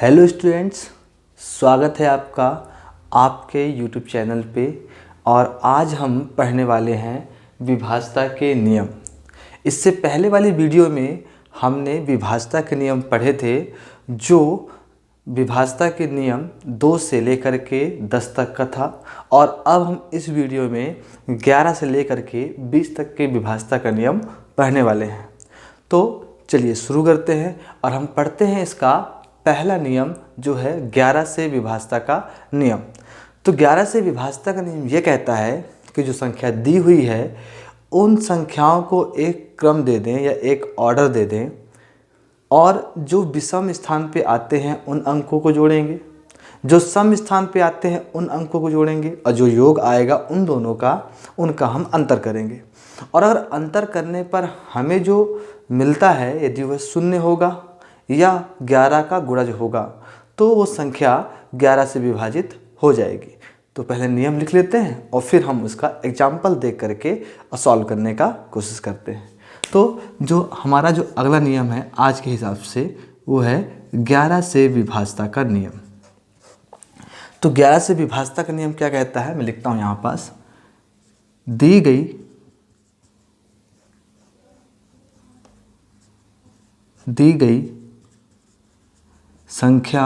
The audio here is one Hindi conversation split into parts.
हेलो स्टूडेंट्स, स्वागत है आपका आपके यूट्यूब चैनल पे। और आज हम पढ़ने वाले हैं विभाज्यता के नियम। इससे पहले वाली वीडियो में हमने विभाज्यता के नियम पढ़े थे, जो विभाज्यता के नियम 2 से लेकर के 10 तक का था। और अब हम इस वीडियो में 11 से लेकर के 20 तक के विभाज्यता का नियम पढ़ने वाले हैं। तो चलिए शुरू करते हैं और हम पढ़ते हैं इसका पहला नियम, जो है 11 से विभाज्यता का नियम। तो 11 से विभाज्यता का नियम ये कहता है कि जो संख्या दी हुई है उन संख्याओं को एक क्रम दे दें या एक ऑर्डर दे दें, और जो विषम स्थान पे आते हैं उन अंकों को जोड़ेंगे, जो सम स्थान पे आते हैं उन अंकों को जोड़ेंगे, और जो योग आएगा उन दोनों का उनका हम अंतर करेंगे। और अगर अंतर करने पर हमें जो मिलता है, यदि वह शून्य होगा या 11 का गुणज होगा, तो वो संख्या 11 से विभाजित हो जाएगी। तो पहले नियम लिख लेते हैं और फिर हम उसका एग्जाम्पल देख करके सॉल्व करने का कोशिश करते हैं। तो जो हमारा जो अगला नियम है आज के हिसाब से, वो है 11 से विभाज्यता का नियम। तो 11 से विभाज्यता का नियम क्या कहता है, मैं लिखता हूँ यहाँ पास। दी गई संख्या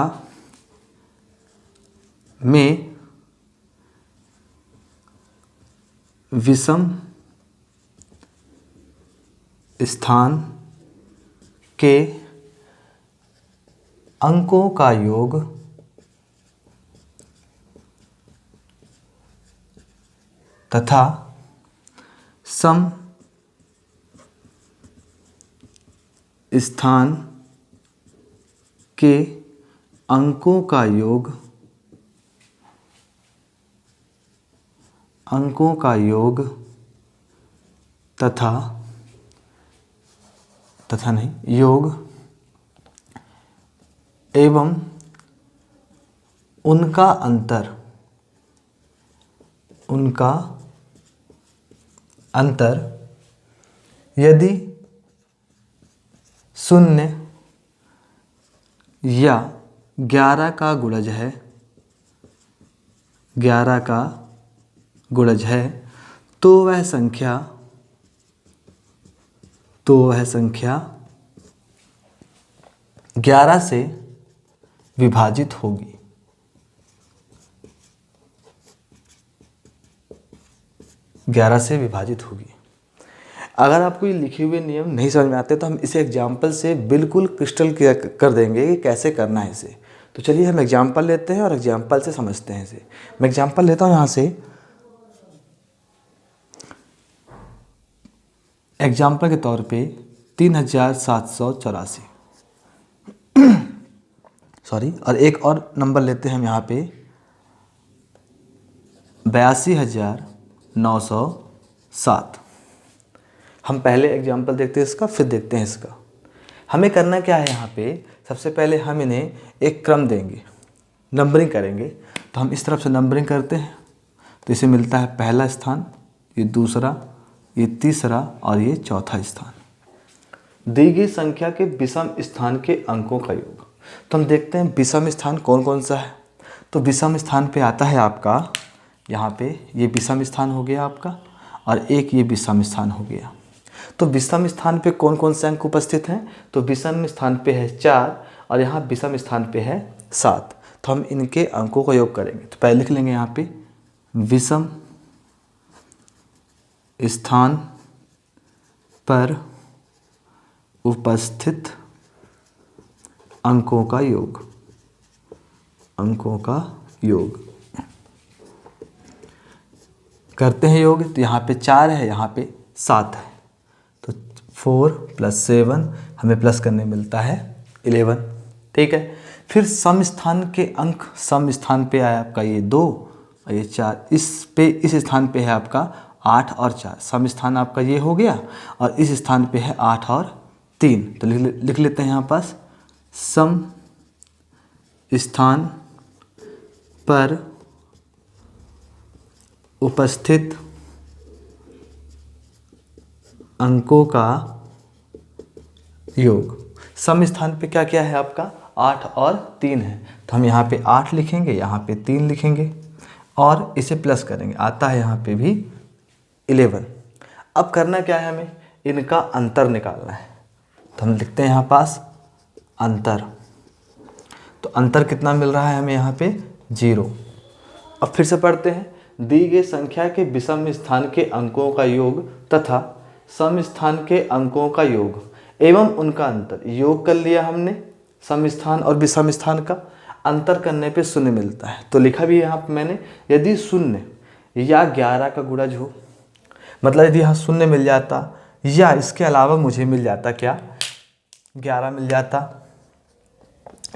में विषम स्थान के अंकों का योग तथा सम स्थान के अंकों का योग तथा योग एवं उनका अंतर यदि शून्य या 11 का गुणज है, तो वह संख्या 11 से विभाजित होगी। अगर आपको ये लिखे हुए नियम नहीं समझ में आते तो हम इसे एग्जाम्पल से बिल्कुल क्रिस्टल क्लियर कर देंगे कि कैसे करना है इसे। तो चलिए हम एग्जाम्पल लेते हैं और एग्जाम्पल से समझते हैं इसे। मैं एग्जाम्पल लेता हूँ यहाँ से। एग्जाम्पल के तौर पे 3784 सॉरी, और एक और नंबर लेते हैं हम यहाँ पे 82,907। हम पहले एग्जाम्पल देखते हैं इसका, फिर देखते हैं इसका। हमें करना क्या है यहाँ पे, सबसे पहले हम इन्हें एक क्रम देंगे, नंबरिंग करेंगे। तो हम इस तरफ से नंबरिंग करते हैं, तो इसे मिलता है पहला स्थान, ये दूसरा, ये तीसरा और ये चौथा स्थान। दी गई संख्या के विषम स्थान के अंकों का योग। तो हम देखते हैं विषम स्थान कौन कौन सा है। तो विषम स्थान पे आता है आपका यहाँ पे, ये विषम स्थान हो गया आपका, और एक ये विषम स्थान हो गया। तो विषम स्थान पे कौन कौन से अंक उपस्थित हैं, तो विषम स्थान पे है 4 और यहाँ विषम स्थान पे है 7। तो हम इनके अंकों का योग करेंगे। तो पहले लिख लेंगे यहाँ पे विषम स्थान पर उपस्थित अंकों का योग करते हैं योग। तो यहाँ पे 4 है, यहाँ पे 7 है, तो 4 + 7 हमें प्लस करने मिलता है 11। ठीक है। फिर सम स्थान के अंक, सम स्थान पे आया आपका ये 2 और ये 4, इस स्थान पे है आपका 8 और 4। सम स्थान आपका ये हो गया, और इस स्थान पे है 8 और 3। तो लिख लेते हैं यहाँ पास सम स्थान पर उपस्थित अंकों का योग। सम स्थान पे क्या क्या है आपका 8 और 3 है, तो हम यहाँ पे 8 लिखेंगे, यहाँ पे 3 लिखेंगे और इसे प्लस करेंगे, आता है यहाँ पे भी 11। अब करना क्या है, हमें इनका अंतर निकालना है, तो हम लिखते हैं यहाँ पास अंतर। तो अंतर कितना मिल रहा है हमें यहाँ पे 0। अब फिर से पढ़ते हैं, दी गई संख्या के विषम स्थान के अंकों का योग तथा सम स्थान के अंकों का योग एवं उनका अंतर। योग कर लिया हमने सम स्थान और विषम स्थान का, अंतर करने पे शून्य मिलता है। तो लिखा भी यहाँ पे मैंने, यदि शून्य या 11 का गुणज हो, मतलब यदि यहाँ शून्य मिल जाता या इसके अलावा मुझे मिल जाता क्या, 11 मिल जाता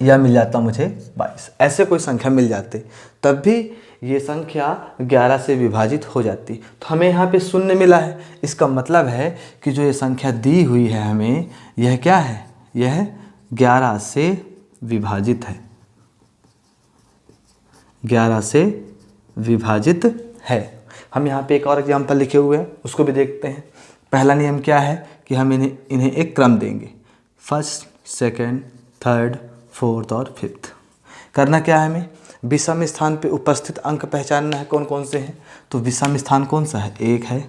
या मिल जाता मुझे 22, ऐसे कोई संख्या मिल जाते, तब भी ये संख्या 11 से विभाजित हो जाती। तो हमें यहाँ पे शून्य मिला है, इसका मतलब है कि जो ये संख्या दी हुई है हमें, यह क्या है, यह 11 से विभाजित है, 11 से विभाजित है। हम यहाँ पे एक और एग्जाम्पल लिखे हुए हैं, उसको भी देखते हैं। पहला नियम क्या है कि हम इन्हें एक क्रम देंगे, फर्स्ट, सेकंड, थर्ड, फोर्थ और फिफ्थ। करना क्या है, हमें विषम स्थान पे उपस्थित अंक पहचानना है, कौन कौन से हैं। तो विषम स्थान कौन सा है, 1 है,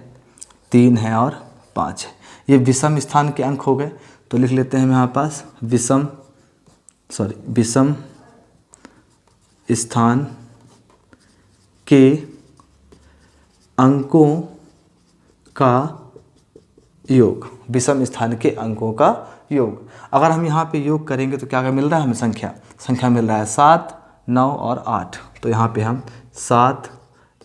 3 है और 5 है। ये विषम स्थान के अंक हो गए, तो लिख लेते हैं हम यहाँ पास विषम स्थान के अंकों का योग, विषम स्थान के अंकों का योग। अगर हम यहाँ पे योग करेंगे तो क्या मिल रहा है हमें, संख्या मिल रहा है 7, 9 और 8। तो यहाँ पे हम 7,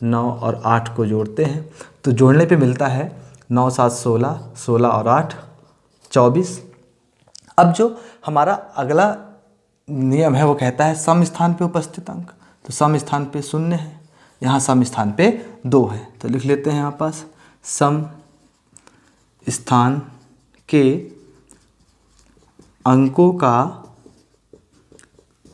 9 और 8 को जोड़ते हैं, तो जोड़ने पे मिलता है 9, 7, 16, 16 और 8, 24। अब जो हमारा अगला नियम है वो कहता है सम स्थान पे उपस्थित अंक। तो सम स्थान पे 0 है, यहाँ सम स्थान पे 2 है, तो लिख लेते हैं यहाँ पास सम स्थान के अंकों का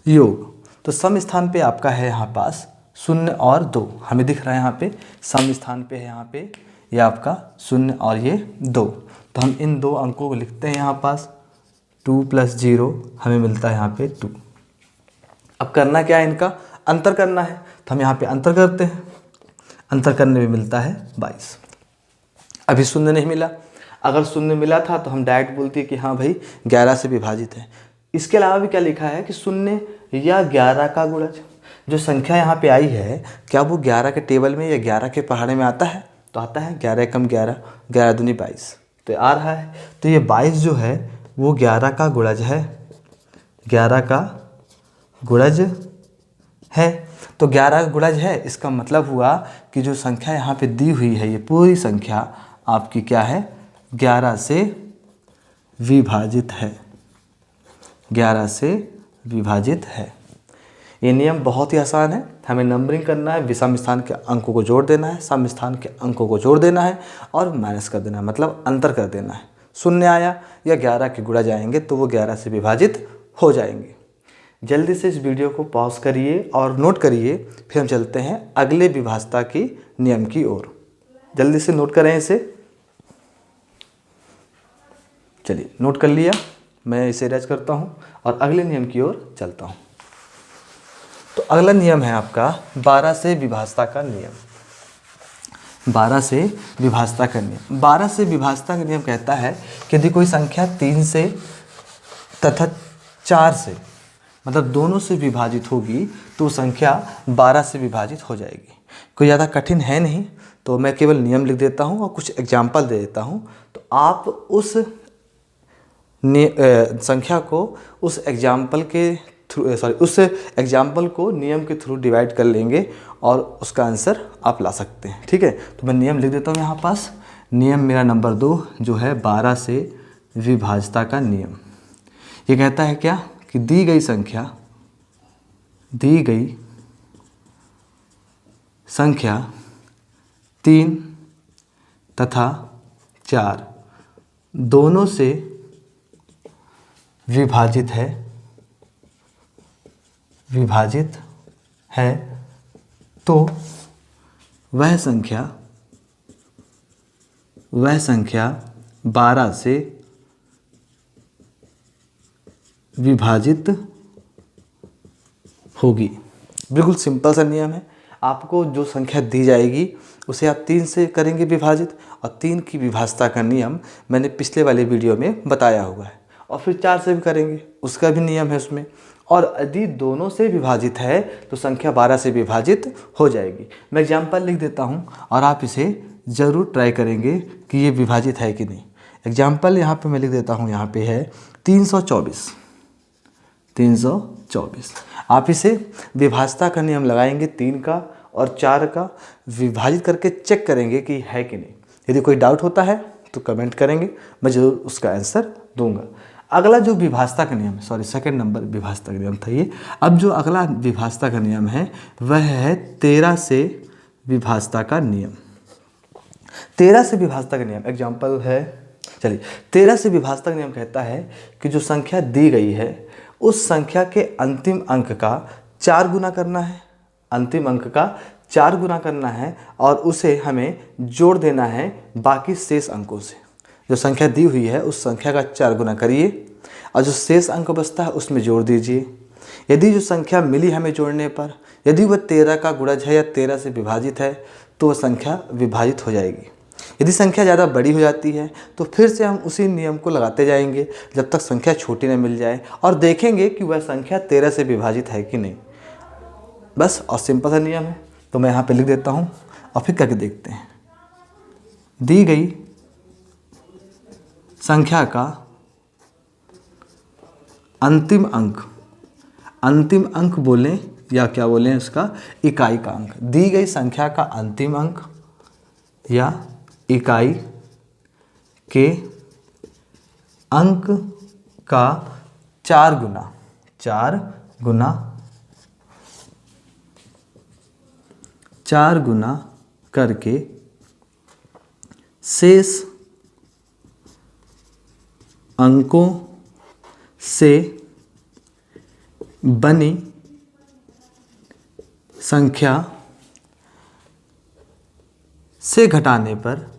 योग। तो सम स्थान पे आपका है यहाँ पास 0 और 2, हमें दिख रहा है यहाँ पे सम स्थान पे है, यहाँ पे ये आपका 0 और ये 2। तो हम इन 2 अंकों को लिखते हैं यहाँ पास 2 + 0, हमें मिलता है यहाँ पे 2। अब करना क्या है, इनका अंतर करना है, तो हम यहाँ पे अंतर करते हैं, अंतर करने में मिलता है 22। अभी 0 नहीं मिला, अगर 0 मिला था तो हम डायरेक्ट बोलते कि हाँ भाई 11 से विभाजित है। इसके अलावा भी क्या लिखा है कि 0 या 11 का गुणज। जो संख्या यहाँ पे आई है, क्या वो 11 के टेबल में या 11 के पहाड़े में आता है, तो आता है 11 कम 11, 11 दूनी 22, तो आ रहा है। तो ये 22 जो है वो 11 का गुणज है, 11 का गुणज है। तो 11 का गुणज है, इसका मतलब हुआ कि जो संख्या यहाँ पे दी हुई है, ये पूरी संख्या आपकी क्या है, 11 से विभाजित है, 11 से विभाजित है। ये नियम बहुत ही आसान है, हमें नंबरिंग करना है, विषम स्थान के अंकों को जोड़ देना है, सम स्थान के अंकों को जोड़ देना है और माइनस कर देना है, मतलब अंतर कर देना है। 0 आया या 11 के गुणा जाएंगे तो वो 11 से विभाजित हो जाएंगे। जल्दी से इस वीडियो को पॉज करिए और नोट करिए, फिर हम चलते हैं अगले विभाज्यता की नियम की ओर। जल्दी से नोट करें इसे। चलिए नोट कर लिया, मैं इसे इरेज करता हूँ और अगले नियम की ओर चलता हूँ। तो अगला नियम है आपका 12 से विभाज्यता का नियम। 12 से विभाज्यता का नियम, 12 से विभाज्यता का नियम कहता है कि यदि कोई संख्या 3 से तथा 4 से, मतलब दोनों से विभाजित होगी तो संख्या 12 से विभाजित हो जाएगी। कोई ज़्यादा कठिन है नहीं, तो मैं केवल नियम लिख देता हूँ और कुछ एग्जाम्पल दे देता हूँ, तो आप उस संख्या को उस एग्जाम्पल के थ्रू उस एग्जाम्पल को नियम के थ्रू डिवाइड कर लेंगे और उसका आंसर आप ला सकते हैं। ठीक है, तो मैं नियम लिख देता हूँ यहाँ पास। नियम मेरा नंबर 2 जो है 12 से विभाज्यता का नियम, ये कहता है क्या कि दी गई संख्या 3 तथा 4 दोनों से विभाजित है तो वह संख्या 12 से विभाजित होगी। बिल्कुल सिंपल सा नियम है। आपको जो संख्या दी जाएगी उसे आप 3 से करेंगे विभाजित, और 3 की विभाज्यता का नियम मैंने पिछले वाले वीडियो में बताया हुआ है। और फिर 4 से भी करेंगे, उसका भी नियम है उसमें। और यदि दोनों से विभाजित है तो संख्या 12 से विभाजित हो जाएगी। मैं एग्जाम्पल लिख देता हूँ और आप इसे ज़रूर ट्राई करेंगे कि ये विभाजित है कि नहीं। एग्जाम्पल यहाँ पे मैं लिख देता हूँ, यहाँ पे है 324। 324 आप इसे विभाज्यता का नियम लगाएंगे 3 का और 4 का, विभाजित करके चेक करेंगे कि है कि नहीं। यदि कोई डाउट होता है तो कमेंट करेंगे, मैं ज़रूर उसका आंसर दूंगा। अगला जो विभाज्यता का नियम, सॉरी सेकंड नंबर विभाज्यता का नियम था ये। अब जो अगला विभाज्यता का नियम है वह है 13 से विभाज्यता का नियम। 13 से विभाज्यता का नियम एग्जाम्पल है, चलिए 13 से विभाज्यता का नियम कहता है कि जो संख्या दी गई है उस संख्या के अंतिम अंक का 4 गुना करना है। अंतिम अंक का 4 गुना करना है और उसे हमें जोड़ देना है बाकी शेष अंकों से। जो संख्या दी हुई है उस संख्या का 4 गुना करिए और जो शेष अंक बचता है उसमें जोड़ दीजिए। यदि जो संख्या मिली हमें जोड़ने पर, यदि वह 13 का गुणज है या 13 से विभाजित है तो वह संख्या विभाजित हो जाएगी। यदि संख्या ज़्यादा बड़ी हो जाती है तो फिर से हम उसी नियम को लगाते जाएंगे जब तक संख्या छोटी न मिल जाए, और देखेंगे कि वह संख्या 13 से विभाजित है कि नहीं। बस और सिंपल सा नियम है। तो मैं यहाँ पे लिख देता हूँ और फिर करके देखते हैं। दी गई संख्या का अंतिम अंक, अंतिम अंक बोलें या क्या बोलें उसका, इकाई का अंक। दी गई संख्या का अंतिम अंक या इकाई के अंक का 4 गुना, 4 गुना करके शेष अंकों से बनी संख्या से घटाने पर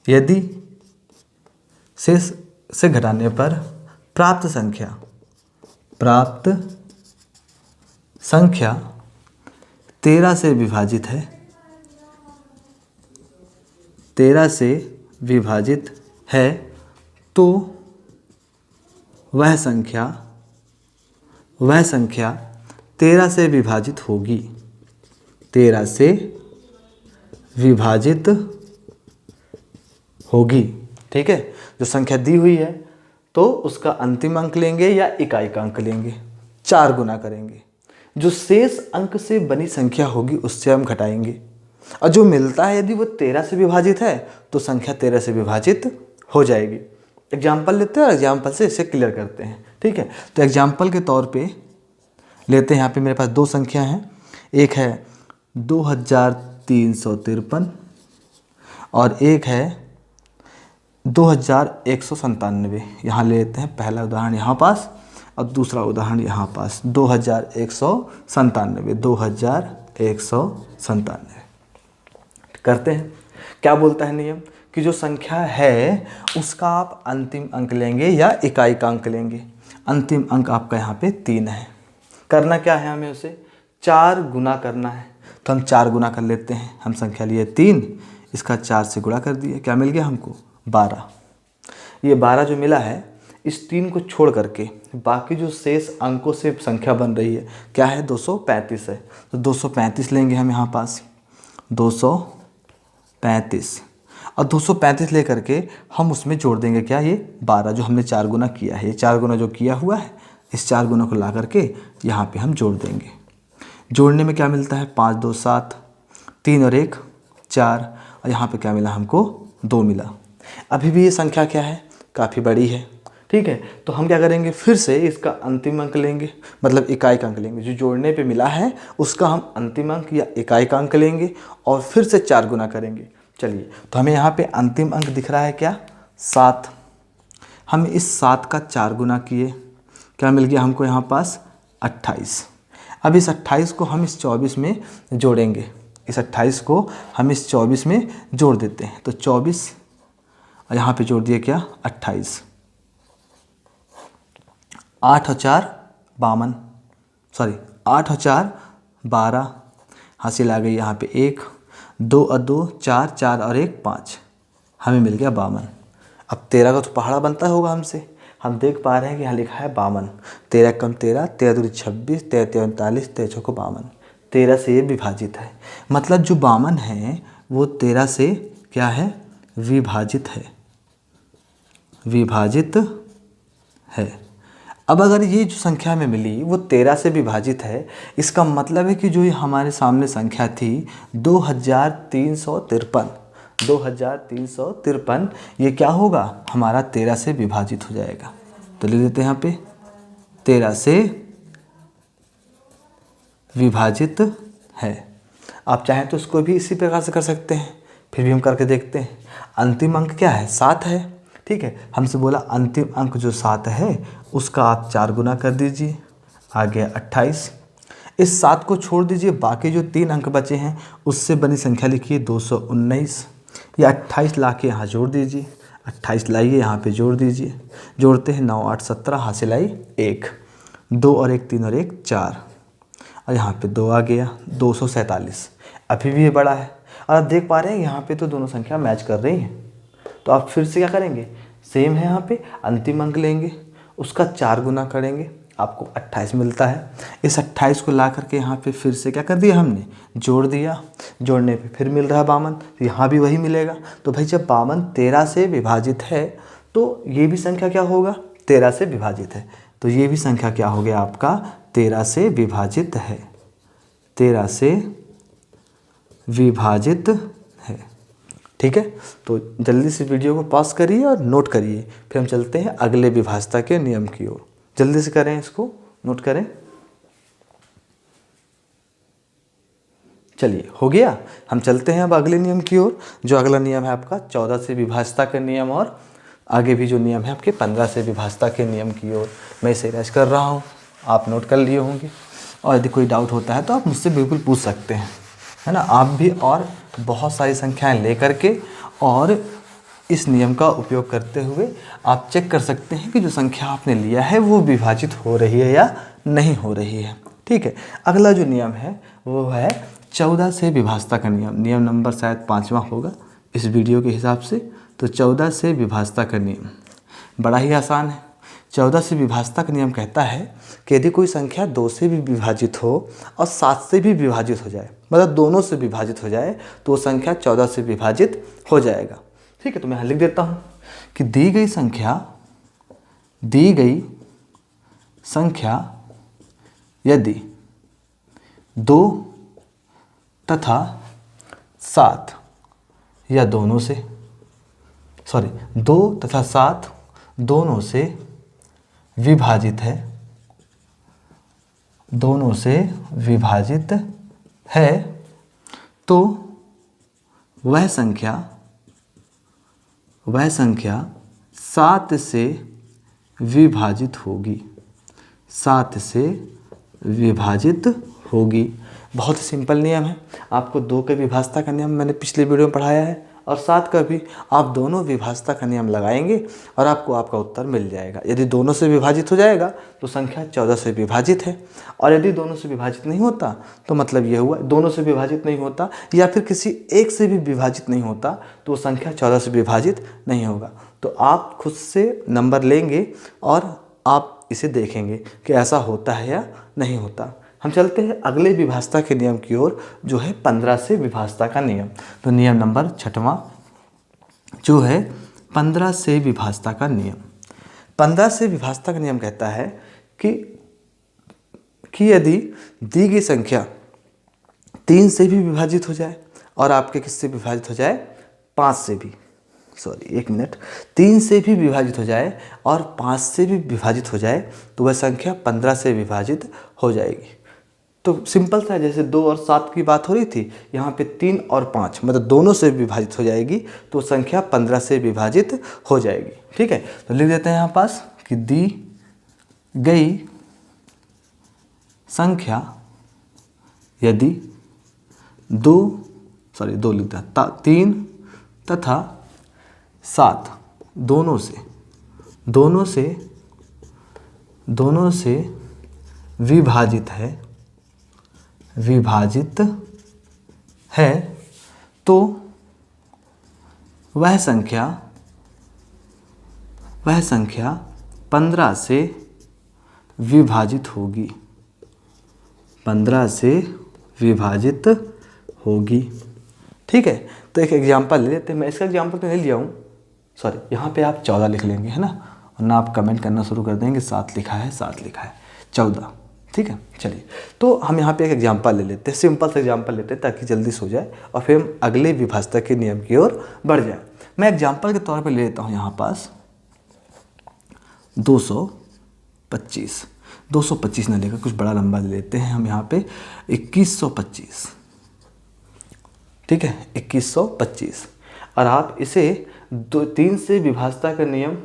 यदि से घटाने पर प्राप्त संख्या 13 से विभाजित है, 13 से विभाजित है तो वह संख्या 13 से विभाजित होगी। 13 से विभाजित होगी। ठीक है, जो संख्या दी हुई है तो उसका अंतिम अंक लेंगे या इकाई का अंक लेंगे, 4 गुना करेंगे। जो शेष अंक से बनी संख्या होगी उससे हम घटाएंगे, और जो मिलता है यदि वो 13 से विभाजित है तो संख्या 13 से विभाजित हो जाएगी। एग्जाम्पल लेते हैं और एग्जाम्पल से इसे क्लियर करते हैं। ठीक है, तो एग्जाम्पल के तौर पे लेते हैं। यहाँ पे मेरे पास 2 संख्या हैं, एक है 2353 और एक है 2197। यहाँ ले लेते हैं पहला उदाहरण यहाँ पास और दूसरा उदाहरण यहाँ पास। 2197 करते हैं। क्या बोलता है नियम कि जो संख्या है उसका आप अंतिम अंक लेंगे या इकाई का अंक लेंगे। अंतिम अंक आपका यहाँ पे 3 है। करना क्या है, हमें उसे 4 गुना करना है। तो हम 4 गुना कर लेते हैं। हम संख्या लिए 3, इसका 4 से गुणा कर दिए, क्या मिल गया हमको 12। ये 12 जो मिला है इस 3 को छोड़ करके बाकी जो शेष अंकों से संख्या बन रही है क्या है, 235 है। तो 235 लेंगे हम यहाँ पास, 235, और 235 ले करके हम उसमें जोड़ देंगे क्या, ये 12 जो हमने 4 गुना किया है। ये 4 गुना जो किया हुआ है इस 4 गुना को ला करके यहाँ पे हम जोड़ देंगे। जोड़ने में क्या मिलता है, 5 2 7, 3 और 1 4, और यहाँ पे क्या मिला हमको 2 मिला। अभी भी ये संख्या क्या है, काफ़ी बड़ी है। ठीक है, तो हम क्या करेंगे, फिर से इसका अंतिम अंक लेंगे, मतलब इकाई का अंक लेंगे। जो जोड़ने पे मिला है उसका हम अंतिम अंक या इकाई का अंक लेंगे और फिर से 4 गुना करेंगे। चलिए, तो हमें यहाँ पे अंतिम अंक दिख रहा है क्या, 7। हम इस 7 का 4 गुना किए, क्या मिल गया हमको यहाँ पास 28। अब इस 28 को हम इस 24 में जोड़ेंगे। इस 28 को हम इस 24 में जोड़ देते हैं। तो 24 और यहाँ पे जोड़ दिए क्या, 28। 8 और 4 52, सॉरी 8 और 4 12, हासिल आ गई यहाँ पे 1, 2 और 2 4, 4 और 1 5, हमें मिल गया 52। अब 13 का तो पहाड़ा बनता होगा हमसे, हम देख पा रहे हैं कि यहाँ लिखा है 52, 13 कम 13, 13 दूनी 26, 13 तेरह 39, 13 चौको 52, 13 से ये विभाजित है। मतलब जो 52 है वो 13 से क्या है, विभाजित है, विभाजित है। अब अगर ये जो संख्या हमें मिली वो 13 से विभाजित है, इसका मतलब है कि जो ये हमारे सामने संख्या थी 2353, 2353, ये क्या होगा, हमारा 13 से विभाजित हो जाएगा। तो लिख देते हैं यहाँ पे 13 से विभाजित है। आप चाहें तो उसको भी इसी प्रकार से कर सकते हैं, फिर भी हम करके देखते हैं। अंतिम अंक क्या है, 7 है, ठीक है। हमसे बोला अंतिम अंक जो 7 है उसका आप 4 गुना कर दीजिए, आ गया 28। इस 7 को छोड़ दीजिए, बाकी जो 3 अंक बचे हैं उससे बनी संख्या लिखिए 219, या 28 ला के यहाँ जोड़ दीजिए, 28 लाइए यहाँ पे जोड़ दीजिए, जोड़ते हैं 9 8 17, हासिल आई 1, 2 और 1 3 और 1 4, और यहाँ पे 2 आ गया 247। अभी भी ये बड़ा है, और आप देख पा रहे हैं यहाँ पे तो दोनों संख्या मैच कर रही हैं। तो आप फिर से क्या करेंगे, सेम है, यहाँ पे अंतिम अंक लेंगे, उसका 4 गुना करेंगे, आपको 28 मिलता है। इस 28 को ला करके यहाँ पे फिर से क्या कर दिया हमने, जोड़ दिया, जोड़ने पे फिर मिल रहा है 52, तो यहाँ भी वही मिलेगा। तो भाई जब 52 13 से विभाजित है तो ये भी संख्या क्या होगा, 13 से विभाजित है, तो ये भी संख्या क्या हो गया आपका, 13 से विभाजित है, 13 से विभाजित है, ठीक है। तो जल्दी से वीडियो को पॉज करिए और नोट करिए, फिर हम चलते हैं अगले विभाजता के नियम की ओर। जल्दी से करें, इसको नोट करें। चलिए हो गया, हम चलते हैं अब अगले नियम की ओर। जो अगला नियम है आपका 14 से विभाजता का नियम, और आगे भी जो नियम है आपके 15 से विभाजता के नियम की ओर। मैं इसे रैश कर रहा हूँ, आप नोट कर लिए होंगे, और यदि कोई डाउट होता है तो आप मुझसे बिल्कुल पूछ सकते हैं, है ना। आप भी और बहुत सारी संख्याएं लेकर के और इस नियम का उपयोग करते हुए आप चेक कर सकते हैं कि जो संख्या आपने लिया है वो विभाजित हो रही है या नहीं हो रही है, ठीक है। अगला जो नियम है वो है 14 से विभाजता का नियम। नियम नंबर शायद 5वां होगा इस वीडियो के हिसाब से। तो 14 से विभाजता का नियम बड़ा ही आसान है। 14 से विभाजता का नियम कहता है कि यदि कोई संख्या 2 से भी विभाजित हो और 7 से भी विभाजित हो जाए, मतलब दोनों से विभाजित हो जाए, तो वो संख्या 14 से विभाजित हो जाएगा, ठीक है। तो मैं यहाँ लिख देता हूँ कि दी गई संख्या यदि 2 तथा 7 या दोनों से, 2 तथा 7 दोनों से विभाजित है, दोनों से विभाजित है, तो वह संख्या 7 से विभाजित होगी, 7 से विभाजित होगी। बहुत ही सिंपल नियम है। आपको 2 के विभाजता का नियम मैंने पिछले वीडियो में पढ़ाया है, और 7 का भी। आप दोनों विभाजता का नियम लगाएंगे और आपको आपका उत्तर मिल जाएगा। यदि दोनों से विभाजित हो जाएगा तो संख्या 14 से विभाजित है, और यदि दोनों से विभाजित नहीं होता तो मतलब ये हुआ दोनों से विभाजित नहीं होता या फिर किसी एक से भी विभाजित नहीं होता तो संख्या 14 से विभाजित नहीं होगा। तो आप खुद से नंबर लेंगे और आप इसे देखेंगे कि ऐसा होता है या नहीं होता। हम चलते हैं अगले विभाजता के नियम की ओर, जो है 15 से विभाजता का नियम। तो नियम नंबर 6वां जो है 15 से विभाजता का नियम। 15 से विभाजता का नियम कहता है कि यदि दी गई संख्या 3 से भी विभाजित हो जाए और आपके किससे विभाजित हो जाए, 5 से भी, 3 से भी विभाजित हो जाए और 5 से भी विभाजित हो जाए, तो वह संख्या 15 से विभाजित हो जाएगी। तो सिंपल सा है, जैसे 2 और 7 की बात हो रही थी, यहाँ पे 3 और 5 मतलब दोनों से विभाजित हो जाएगी, तो संख्या 15 से विभाजित हो जाएगी, ठीक है। तो लिख देते हैं यहाँ पास कि दी गई संख्या यदि 3 तथा 7 दोनों से दोनों से विभाजित है तो वह संख्या 15 से विभाजित होगी। 15 से विभाजित होगी। ठीक है, तो एक एग्जांपल ले लेते हैं। मैं इसका एग्जांपल तो नहीं लिया हूँ, सॉरी, यहाँ पे आप 14 लिख लेंगे, है ना, वरना आप कमेंट करना शुरू कर देंगे 7 लिखा है 14। ठीक है, चलिए, तो हम यहाँ पे एक एग्जांपल ले लेते हैं, सिंपल सा एग्जांपल लेते हैं ताकि जल्दी सो जाए और फिर हम अगले विभाजता के नियम की ओर बढ़ जाए। मैं एग्जांपल के तौर पे ले लेता हूँ यहाँ पास 225 ना लेकर कुछ बड़ा लंबा ले लेते हैं हम यहाँ पे 2125। ठीक है, 2125। और आप इसे 3 से विभाजता का नियम,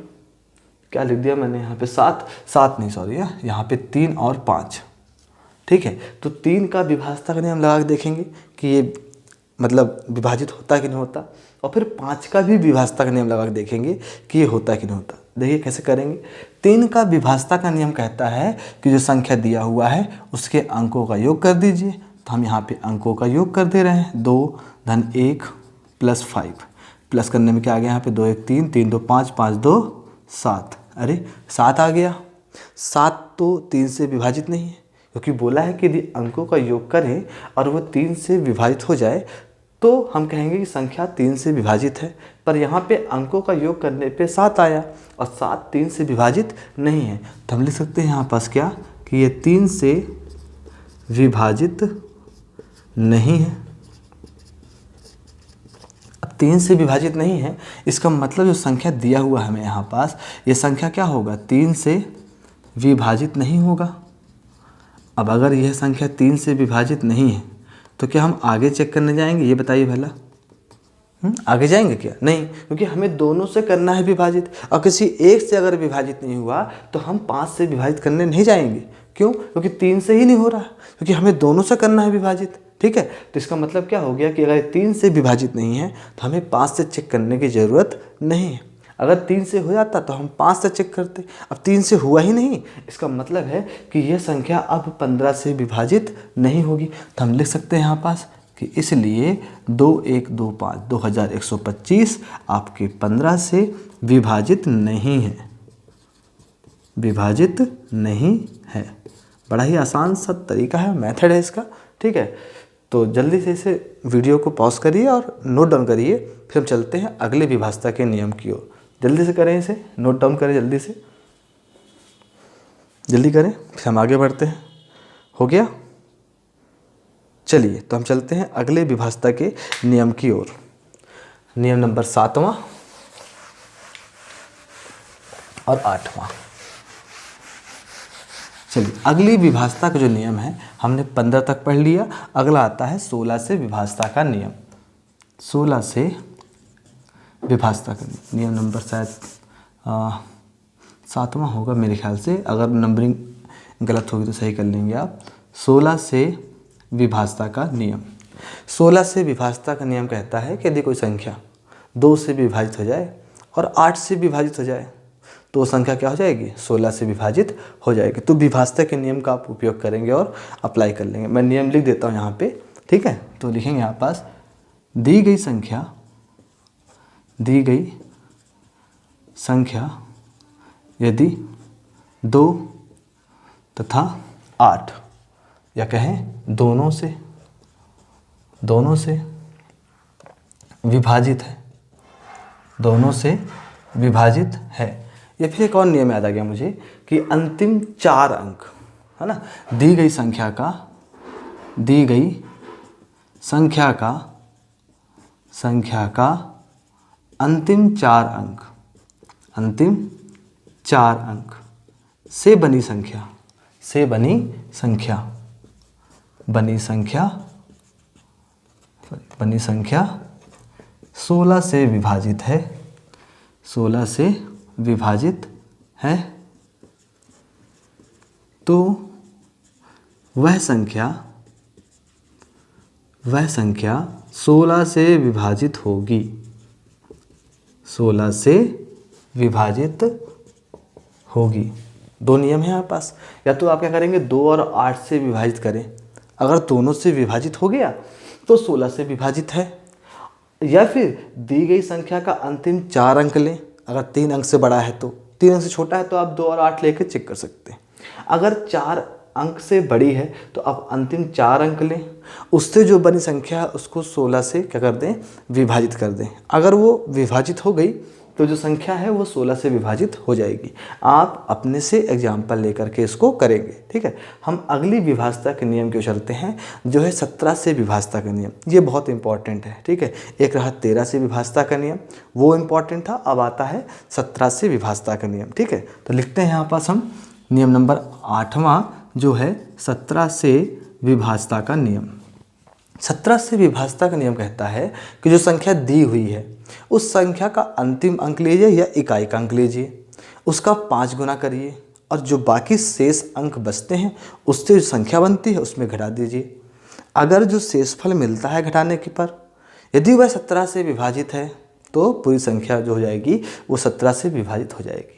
क्या लिख दिया मैंने यहाँ पे, 7 नहीं, सॉरी, यहाँ पे 3 और 5। ठीक है, तो 3 का विभाजता का नियम लगा के देखेंगे कि ये मतलब विभाजित होता है कि नहीं होता, और फिर 5 का भी विभाजता का नियम लगा के देखेंगे कि ये होता है कि नहीं होता। देखिए कैसे करेंगे। 3 का विभाजता का नियम कहता है कि जो संख्या दिया हुआ है उसके अंकों का योग कर दीजिए। तो हम यहाँ पे अंकों का योग कर दे रहे हैं, 2 धन 1 प्लस 5। प्लस करने में क्या आ गया यहाँ पे, 2 1 3, 3 2 5, 5 2 7। अरे 7 आ गया। 7 तो 3 से विभाजित नहीं है, क्योंकि बोला है कि यदि अंकों का योग करें और वो 3 से विभाजित हो जाए तो हम कहेंगे कि संख्या 3 से विभाजित है। पर यहाँ पे अंकों का योग करने पे 7 आया और 7 3 से विभाजित नहीं है, तो हम लिख सकते हैं यहाँ पास क्या, कि ये 3 से विभाजित नहीं है। अब 3 से विभाजित नहीं है, इसका मतलब जो संख्या दिया हुआ है हमें यहाँ पास, ये संख्या क्या होगा, 3 से विभाजित नहीं होगा। अब अगर यह संख्या 3 से विभाजित नहीं है तो क्या हम आगे चेक करने जाएंगे, ये बताइए भला। आगे जाएंगे क्या, नहीं, क्योंकि हमें दोनों से करना है विभाजित, और किसी एक से अगर विभाजित नहीं हुआ तो हम 5 से विभाजित करने नहीं जाएंगे। क्यों, क्योंकि 3 से ही नहीं हो रहा, क्योंकि हमें दोनों से करना है विभाजित। ठीक है, तो इसका मतलब क्या हो गया कि अगर 3 से विभाजित नहीं है तो हमें 5 से चेक करने की ज़रूरत नहीं है। अगर 3 से हो जाता तो हम 5 से चेक करते। अब 3 से हुआ ही नहीं, इसका मतलब है कि यह संख्या अब 15 से विभाजित नहीं होगी। तो हम लिख सकते हैं यहाँ पास कि इसलिए 2125 2125 आपके 15 से विभाजित नहीं है, विभाजित नहीं है। बड़ा ही आसान सा तरीका है, मेथड है इसका। ठीक है, तो जल्दी से इसे वीडियो को पॉज करिए और नोट डाउन करिए, फिर हम चलते हैं अगले विभाजता के नियम की ओर। जल्दी से करें, इसे नोट डाउन करें, जल्दी से, जल्दी करें, फिर हम आगे बढ़ते हैं। हो गया, चलिए, तो हम चलते हैं अगले विभाजता के नियम की ओर। नियम नंबर 7वां और 8वां। चलिए, अगली विभाजता का जो नियम है हमने 15 तक पढ़ लिया। अगला आता है 16 से विभाजता का नियम। 16 से विभाजता का नियम नंबर शायद 7वां होगा मेरे ख्याल से, अगर नंबरिंग गलत होगी तो सही कर लेंगे आप। 16 से विभाजता का नियम। 16 से विभाजता का नियम कहता है कि यदि कोई संख्या 2 से विभाजित हो जाए और 8 से विभाजित हो जाए तो संख्या क्या हो जाएगी, 16 से विभाजित हो जाएगी। तो विभाजता के नियम का आप उपयोग करेंगे और अप्लाई कर लेंगे। मैं नियम लिख देता हूँ यहाँ पे। ठीक है, तो लिखेंगे यहाँ पास, दी गई संख्या यदि 2 तथा 8 या कहें दोनों से विभाजित है, दोनों से विभाजित है। या फिर एक और नियम याद आ गया मुझे कि अंतिम 4 अंक, है ना, दी गई संख्या का अंतिम 4 अंक से बनी संख्या 16 से विभाजित है, 16 से विभाजित है, तो वह संख्या 16 से विभाजित होगी, 16 से विभाजित होगी। दो नियम है हमारे पास। या तो आप क्या करेंगे, 2 और 8 से विभाजित करें, अगर दोनों से विभाजित हो गया तो 16 से विभाजित है। या फिर दी गई संख्या का अंतिम 4 अंक लें, अगर 3 अंक से बड़ा है तो, 3 अंक से छोटा है तो आप 2 और 8 लेकर चेक कर सकते हैं। अगर 4 अंक से बड़ी है तो आप अंतिम 4 अंक लें, उससे जो बनी संख्या उसको 16 से क्या कर दें, विभाजित कर दें। अगर वो विभाजित हो गई तो जो संख्या है वो 16 से विभाजित हो जाएगी। आप अपने से एग्जाम्पल लेकर के इसको करेंगे, ठीक है। हम अगली विभाजता के नियम की ओर चलते हैं, जो है 17 से विभाजता का नियम। ये बहुत इंपॉर्टेंट है, ठीक है। एक रहा 13 से विभाजता का नियम, वो इम्पॉर्टेंट था। अब आता है 17 से विभाजता का नियम, ठीक है। तो लिखते हैं यहाँ पास हम नियम नंबर 8वां, जो है 17 से विभाजता का नियम। 17 से विभाजता का नियम कहता है कि जो संख्या दी हुई है उस संख्या का अंतिम अंक लीजिए या इकाई का अंक लीजिए, उसका 5 गुना करिए और जो बाकी शेष अंक बचते हैं उससे जो संख्या बनती है उसमें घटा दीजिए। अगर जो शेषफल मिलता है घटाने के पर, यदि वह 17 से विभाजित है तो पूरी संख्या जो हो जाएगी वो 17 से विभाजित हो जाएगी।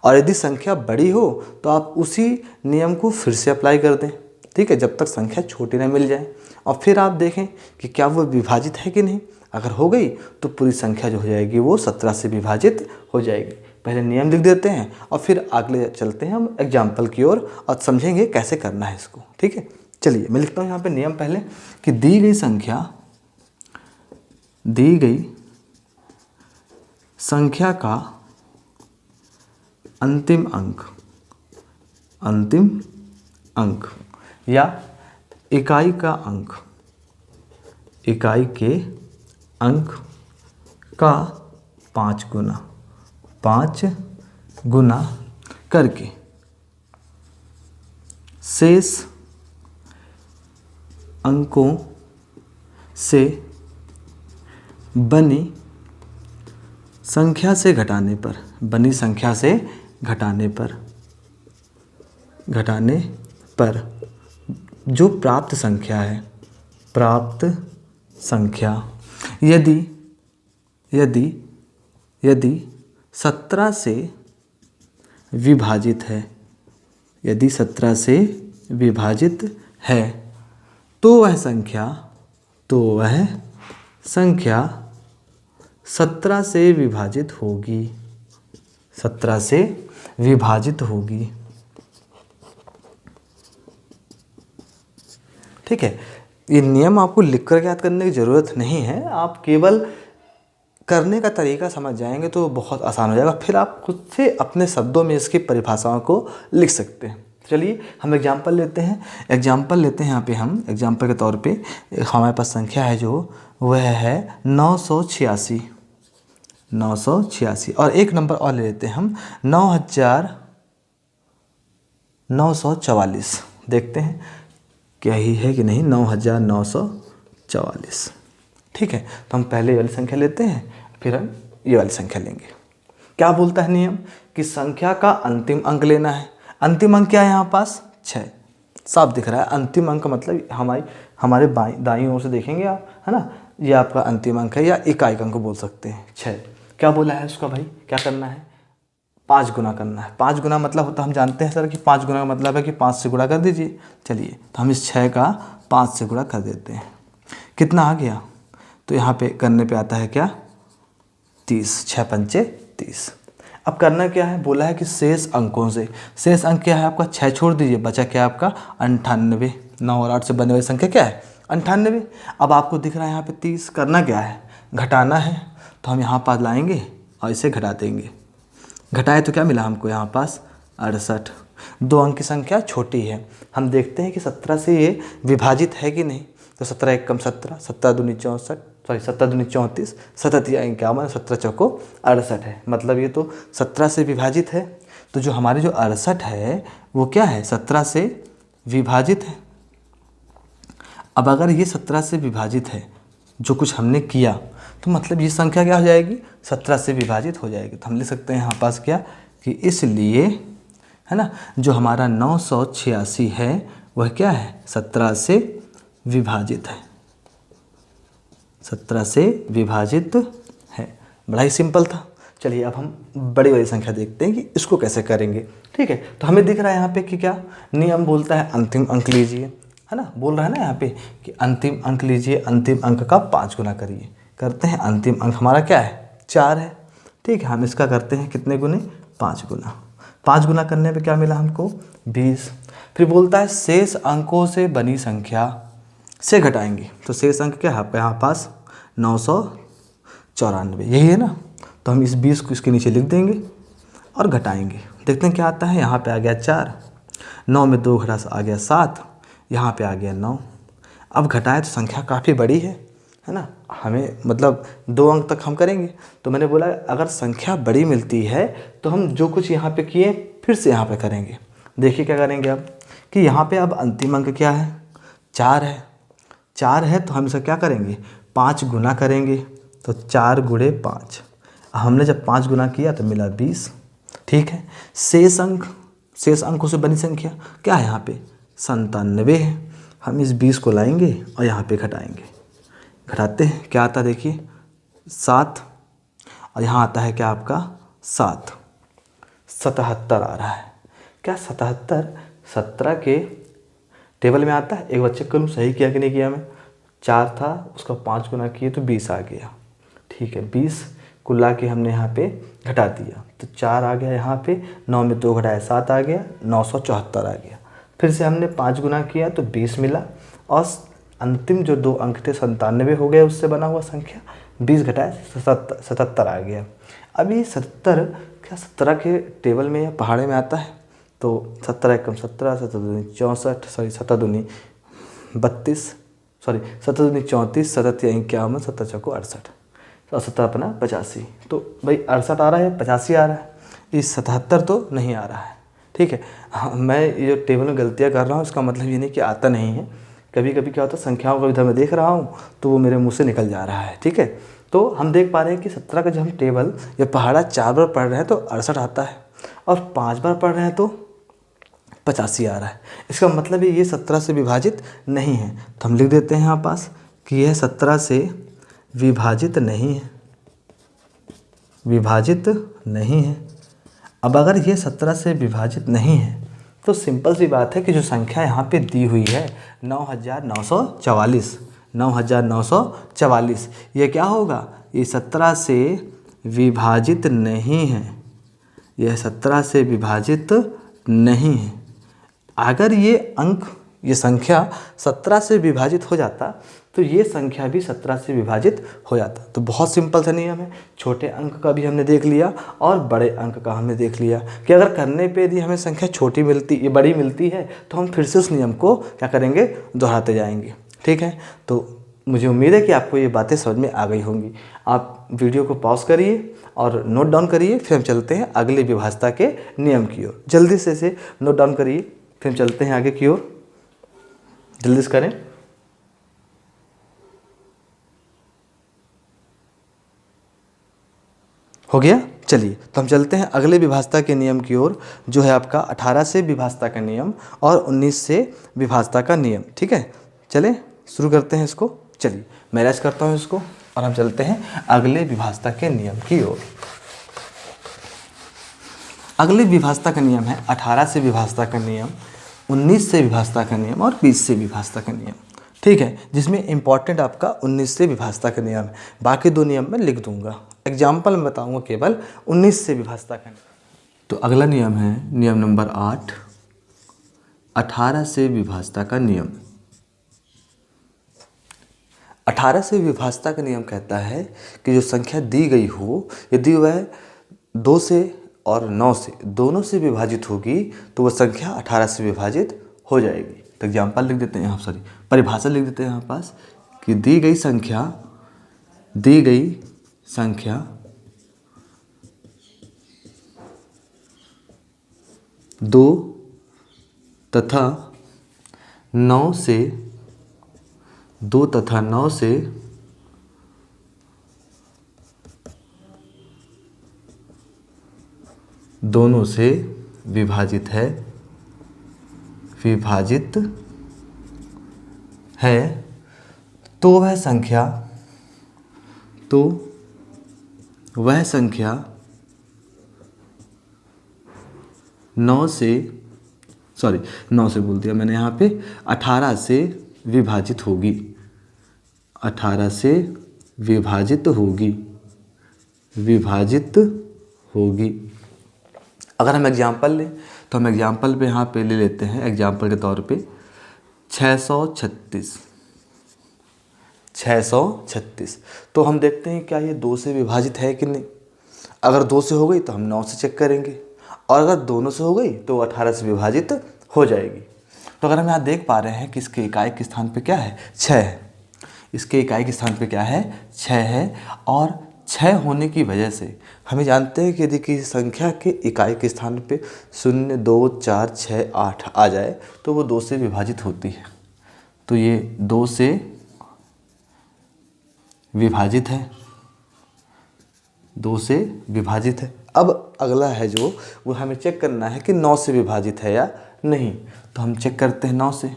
और यदि संख्या बड़ी हो तो आप उसी नियम को फिर से अप्लाई कर दें, ठीक है, जब तक संख्या छोटी ना मिल जाए। और फिर आप देखें कि क्या वो विभाजित है कि नहीं। अगर हो गई तो पूरी संख्या जो हो जाएगी वो 17 से विभाजित हो जाएगी। पहले नियम लिख देते हैं और फिर आगे चलते हैं हम एग्जाम्पल की ओर और समझेंगे कैसे करना है इसको, ठीक है। चलिए मैं लिखता हूँ यहाँ पे नियम पहले कि दी गई संख्या का अंतिम अंक या इकाई के अंक का 5 गुना करके शेष अंकों से बनी संख्या से घटाने पर जो प्राप्त संख्या यदि 17 से विभाजित है तो वह संख्या 17 से विभाजित होगी, ठीक है। ये नियम आपको लिख कर याद करने की ज़रूरत नहीं है, आप केवल करने का तरीका समझ जाएंगे तो बहुत आसान हो जाएगा। फिर आप खुद से अपने शब्दों में इसकी परिभाषाओं को लिख सकते हैं। चलिए हम एग्जाम्पल लेते हैं यहाँ पे। हम एग्जाम्पल के तौर पे हमारे पास संख्या है जो वह है 986 और एक नंबर और ले लेते हैं हम 9944। देखते हैं क्या ही है कि नहीं, 9944, ठीक है। तो हम पहले वाली संख्या लेते हैं, फिर हम ये वाली संख्या लेंगे। क्या बोलता है नियम कि संख्या का अंतिम अंक लेना है। अंतिम अंक क्या है यहाँ पास, 6, साफ दिख रहा है। अंतिम अंक मतलब हमारे दाईं ओर से देखेंगे आप, है ना, ये आपका अंतिम अंक है या इकाई अंक बोल सकते हैं, 6। क्या बोला है उसका भाई, क्या करना है, 5 गुना करना है। 5 गुना मतलब होता हम जानते हैं सर कि 5 गुना का मतलब है कि 5 से गुणा कर दीजिए। चलिए तो हम इस 6 का 5 से गुणा कर देते हैं। कितना आ गया, तो यहाँ पे करने पे आता है क्या, 30, 6 पंचे 30। अब करना क्या है, बोला है कि शेष अंकों से। शेष अंक क्या है आपका, 6 छोड़ दीजिए, बचा क्या आपका 98। 9 और 8 से बनने वाली संख्या क्या है, 98। अब आपको दिख रहा है यहाँ पे 30। करना क्या है, घटाना है। तो हम यहाँ पास लाएंगे और इसे घटा देंगे। घटाए तो क्या मिला हमको यहाँ पास 68। 2 अंक की संख्या छोटी है, हम देखते हैं कि 17 से ये विभाजित है कि नहीं। तो 17 एक कम 17, 17 दूनी 64, 34, 17 या 51, 17 चौको 68 है। मतलब ये तो 17 से विभाजित है। तो जो हमारी जो 68 है वो क्या है, 17 से विभाजित है। अब अगर ये 17 से विभाजित है, जो कुछ हमने किया, तो मतलब ये संख्या क्या हो जाएगी, 17 से विभाजित हो जाएगी। तो हम लिख सकते हैं यहाँ पास क्या कि इसलिए, है ना, जो हमारा 986 है वह क्या है, 17 से विभाजित है। 17 से विभाजित है। बड़ा ही सिंपल था। चलिए अब हम बड़ी वाली संख्या देखते हैं कि इसको कैसे करेंगे, ठीक है, तो हमें दिख रहा है यहाँ पे कि क्या नियम बोलता है अंतिम अंक लीजिए, है ना, बोल रहा है ना यहाँ पे कि अंतिम अंक लीजिए, अंतिम अंक का 5 गुना करिए। करते हैं, अंतिम अंक हमारा क्या है 4 है, ठीक है, हम इसका करते हैं कितने गुने 5 गुना। 5 गुना करने पे क्या मिला हमको 20। फिर बोलता है शेष अंकों से बनी संख्या से घटाएंगे, तो शेष अंक क्या है आपका यहाँ पास 994, यही है ना, तो हम इस 20 को इसके नीचे लिख देंगे और घटाएंगे। देखते हैं क्या आता है, यहाँ पे आ गया 4, 9 में 2 घटा आ गया 7, यहाँ पे आ गया 9। अब घटाए तो संख्या काफ़ी बड़ी है ना, हमें मतलब 2 अंक तक हम करेंगे। तो मैंने बोला अगर संख्या बड़ी मिलती है तो हम जो कुछ यहाँ पे किए फिर से यहाँ पे करेंगे। देखिए क्या करेंगे अब कि यहाँ पे अब अंतिम अंक क्या है 4 है, 4 है तो हम इसे क्या करेंगे 5 गुना करेंगे, तो 4 गुणे 5, हमने जब 5 गुना किया तो मिला 20, ठीक है। शेष अंकों से बनी संख्या क्या है यहाँ पे 97 है, हम इस 20 को लाएंगे और यहाँ पे घटाएंगे। घटाते हैं क्या आता है देखिए 7, और यहाँ आता है क्या आपका 7, 77 आ रहा है। क्या 77 17 के टेबल में आता है, एक बार चेक करूँ सही किया कि नहीं किया मैं। 4 था उसका 5 गुना किए तो 20 आ गया, ठीक है, 20 को ला के हमने यहाँ पे घटा दिया तो 4 आ गया यहाँ पे, 9 में 2 घटाया 7 आ गया, 974 आ गया। फिर से हमने 5 गुना किया तो 20 मिला, और अंतिम जो 2 अंक थे 97 हो गए उससे बना हुआ संख्या, 20 घटाए 77 आ गया। अब ये 70 क्या 17 के टेबल में या पहाड़े में आता है, तो 17 एकम 17, 7 दूनी 64, सॉरी 7 दूनी 32, सॉरी 7 दूनी 34, 7 या 51, 7 चौको 68, और 7 अपना 85, तो भाई 68 आ रहा है 85 आ रहा है, इस 77 तो नहीं आ रहा है, ठीक है। हाँ, मैं ये जो टेबल में गलतियाँ कर रहा हूँ इसका मतलब ये नहीं कि आता नहीं है, कभी कभी क्या होता है संख्याओं को इधर मैं देख रहा हूँ तो वो मेरे मुंह से निकल जा रहा है, ठीक है। तो हम देख पा रहे हैं कि 17 का जब हम टेबल या पहाड़ा 4 बार पढ़ रहे हैं तो 68 आता है, और 5 बार पढ़ रहे हैं तो 85 आ रहा है। इसका मतलब ये 17 से विभाजित नहीं है, तो हम लिख देते हैं यहाँ पास कि यह 17 से विभाजित नहीं है, विभाजित नहीं है। अब अगर ये 17 से विभाजित नहीं है तो सिंपल सी बात है कि जो संख्या यहाँ पे दी हुई है 9944, 9944, ये क्या होगा, ये 17 से विभाजित नहीं है, यह 17 से विभाजित नहीं है। अगर ये अंक, ये संख्या 17 से विभाजित हो जाता तो ये संख्या भी 17 से विभाजित हो जाता। तो बहुत सिंपल सा नियम है, छोटे अंक का भी हमने देख लिया और बड़े अंक का हमने देख लिया कि अगर करने पे यदि हमें संख्या छोटी मिलती, ये बड़ी मिलती है तो हम फिर से उस नियम को क्या करेंगे, दोहराते जाएंगे, ठीक है। तो मुझे उम्मीद है कि आपको ये बातें समझ में आ गई होंगी। आप वीडियो को पॉज करिए और नोट डाउन करिए, फिर हम चलते हैं अगले विभाज्यता के नियम की ओर। जल्दी से इसे नोट डाउन करिए, फिर हम चलते हैं आगे की ओर, जल्दी से करें। हो गया, चलिए तो हम चलते हैं अगले विभाज्यता के नियम की ओर, जो है आपका 18 से विभाज्यता का नियम और 19 से विभाज्यता का नियम, ठीक है। चलें शुरू करते हैं इसको, चलिए मैं रैस करता हूँ इसको और हम चलते हैं अगले विभाज्यता के नियम की ओर। अगले विभाज्यता का नियम है 18 से विभाज्यता का नियम, 19 से विभाज्यता का नियम और 20 से विभाज्यता का नियम, ठीक है, जिसमें इंपॉर्टेंट आपका 19 से विभाज्यता का नियम है। बाकी 2 नियम मैं लिख दूंगा, एग्जाम्पल में बताऊंगा केवल 19 से विभाज्यता का नियम। तो अगला नियम है नियम नंबर 8, 18 से विभाज्यता का नियम। 18 से विभाज्यता का नियम कहता है कि जो संख्या दी गई हो, यदि वह 2 से और 9 से दोनों से विभाजित होगी तो वह संख्या 18 से विभाजित हो जाएगी। तो एग्जाम्पल लिख देते हैं यहाँ, सॉरी परिभाषा लिख देते हैं यहाँ पास कि दी गई संख्या 2 तथा 9 से दोनों से विभाजित है तो वह संख्या 9 से, सॉरी 9 से बोल दिया मैंने यहाँ पे, 18 से विभाजित होगी, 18 से विभाजित होगी, विभाजित होगी। अगर हम एग्जाम्पल लें तो हम एग्जाम्पल पे यहाँ पे ले लेते हैं, एग्जाम्पल के तौर पे 636, 636। तो हम देखते हैं क्या ये 2 से विभाजित है कि नहीं। अगर 2 से हो गई तो हम 9 से चेक करेंगे, और अगर दोनों से हो गई तो 18 से विभाजित हो जाएगी। तो अगर हम यहाँ देख पा रहे हैं कि इसके इकाई के स्थान पे क्या है, 6 है, इसके इकाई के स्थान पे क्या है, 6 है। और 6 होने की वजह से हमें जानते हैं कि यदि किसी संख्या के इकाई के स्थान पे 0, 2, 4, 6, 8 आ जाए तो वो 2 से विभाजित होती है। तो ये 2 से विभाजित है, 2 से विभाजित है। अब अगला है जो वो हमें चेक करना है कि 9 से विभाजित है या नहीं। तो हम चेक करते हैं 9 से।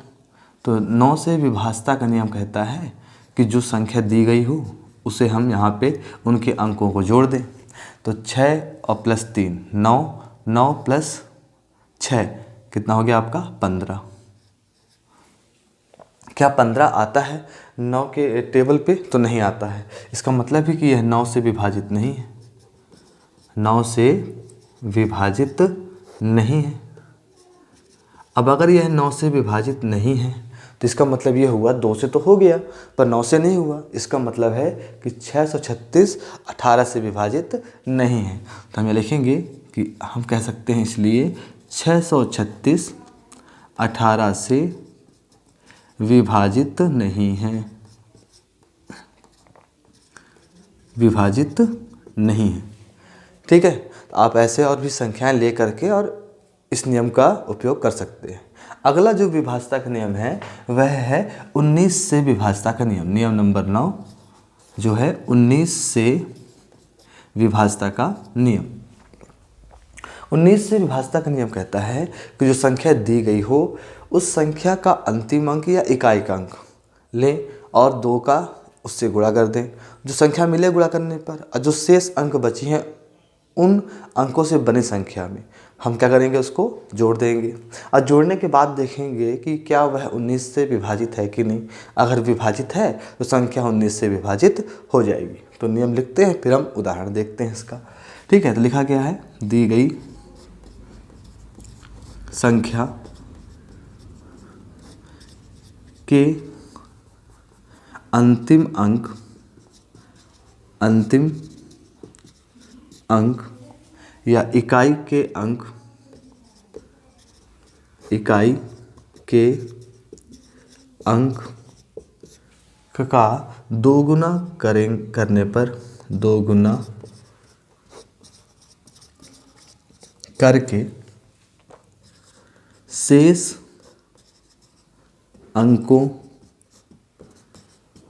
तो 9 से विभाज्यता का नियम कहता है कि जो संख्या दी गई हो उसे हम यहाँ पे उनके अंकों को जोड़ दें। तो 6 और प्लस 3 9, 9 प्लस 6 कितना हो गया आपका, 15। क्या 15 आता है 9 के टेबल पे? तो नहीं आता है। इसका मतलब है कि यह 9 से विभाजित नहीं है, 9 से विभाजित नहीं है। अब अगर यह 9 से विभाजित नहीं है तो इसका मतलब ये हुआ 2 से तो हो गया पर 9 से नहीं हुआ। इसका मतलब है कि 636 18 से विभाजित नहीं है। तो हम ये लिखेंगे कि हम कह सकते हैं इसलिए 636 18 से विभाजित नहीं है, विभाजित नहीं है। ठीक है, तो आप ऐसे और भी संख्याएं ले करके और इस नियम का उपयोग कर सकते हैं। अगला जो विभाज्यता का नियम है वह है 19 से विभाज्यता का नियम। नियम नंबर 9 जो है 19 से विभाज्यता का नियम। 19 से विभाज्यता का नियम कहता है कि जो संख्या दी गई हो उस संख्या का अंतिम अंक या इकाई का अंक लें और 2 का उससे गुणा कर दें। जो संख्या मिले गुणा करने पर, और जो शेष अंक बची हैं उन अंकों से बनी संख्या में हम क्या करेंगे, उसको जोड़ देंगे। और जोड़ने के बाद देखेंगे कि क्या वह 19 से विभाजित है कि नहीं। अगर विभाजित है तो संख्या 19 से विभाजित हो जाएगी। तो नियम लिखते हैं, फिर हम उदाहरण देखते हैं इसका। ठीक है, तो लिखा गया है, दी गई संख्या के अंतिम अंक या इकाई के अंक का दोगुना करने पर, दोगुना करके शेष अंकों